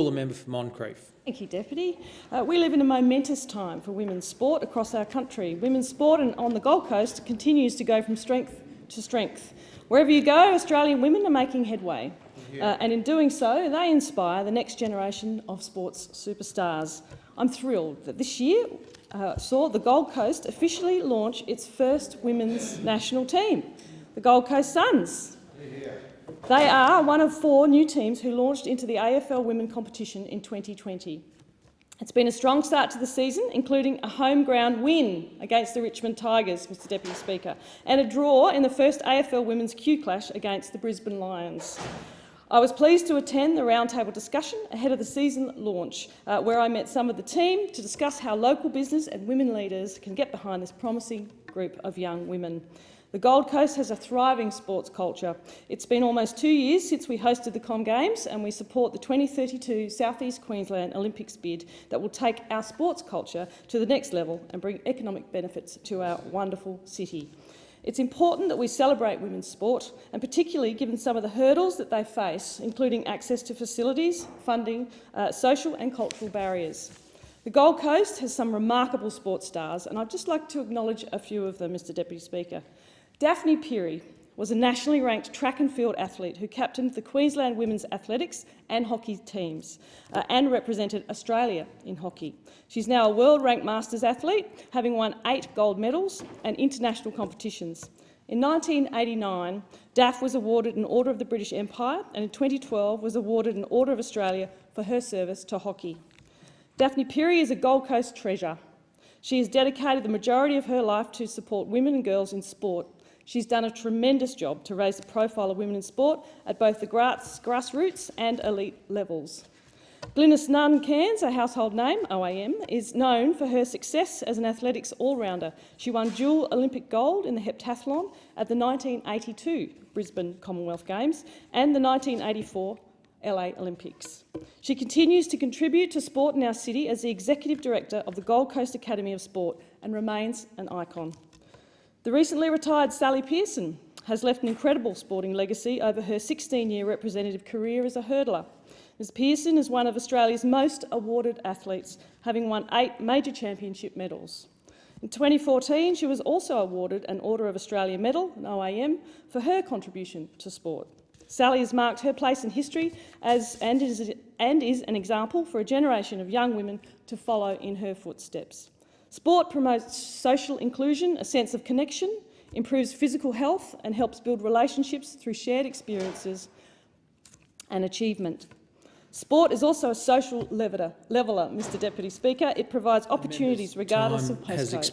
The member for Moncrieff. Thank you, Deputy. We live in a momentous time for women's sport across our country. Women's sport on the Gold Coast continues to go from strength to strength. Wherever you go, Australian women are making headway. And in doing so, they inspire the next generation of sports superstars. I'm thrilled that this year saw the Gold Coast officially launch its first women's national team, the Gold Coast Suns. They are one of 4 new teams who launched into the AFL Women competition in 2020. It's been a strong start to the season, including a home ground win against the Richmond Tigers, Mr Deputy Speaker, and a draw in the first AFL Women's Q Clash against the Brisbane Lions. I was pleased to attend the roundtable discussion ahead of the season launch, where I met some of the team to discuss how local business and women leaders can get behind this promising group of young women. The Gold Coast has a thriving sports culture. It's been almost 2 years since we hosted the Com Games, and we support the 2032 South East Queensland Olympics bid that will take our sports culture to the next level and bring economic benefits to our wonderful city. It's important that we celebrate women's sport, and particularly given some of the hurdles that they face, including access to facilities, funding, social and cultural barriers. The Gold Coast has some remarkable sports stars, and I'd just like to acknowledge a few of them, Mr Deputy Speaker. Daphne Peary was a nationally ranked track and field athlete who captained the Queensland women's athletics and hockey teams and represented Australia in hockey. She's now a world-ranked masters athlete, having won 8 gold medals and international competitions. In 1989, Daph was awarded an Order of the British Empire, and in 2012 was awarded an Order of Australia for her service to hockey. Daphne Peary is a Gold Coast treasure. She has dedicated the majority of her life to support women and girls in sport. She's done a tremendous job to raise the profile of women in sport at both the grassroots and elite levels. Glynis Nunn Cairns, a household name, OAM, is known for her success as an athletics all-rounder. She won dual Olympic gold in the heptathlon at the 1982 Brisbane Commonwealth Games and the 1984 LA Olympics. She continues to contribute to sport in our city as the Executive Director of the Gold Coast Academy of Sport and remains an icon. The recently retired Sally Pearson has left an incredible sporting legacy over her 16-year representative career as a hurdler. Ms Pearson is one of Australia's most awarded athletes, having won 8 major championship medals. In 2014, she was also awarded an Order of Australia Medal, an OAM, for her contribution to sport. Sally has marked her place in history and is an example for a generation of young women to follow in her footsteps. Sport promotes social inclusion, a sense of connection, improves physical health and helps build relationships through shared experiences and achievement. Sport is also a social leveller, Mr Deputy Speaker. It provides opportunities regardless of postcode.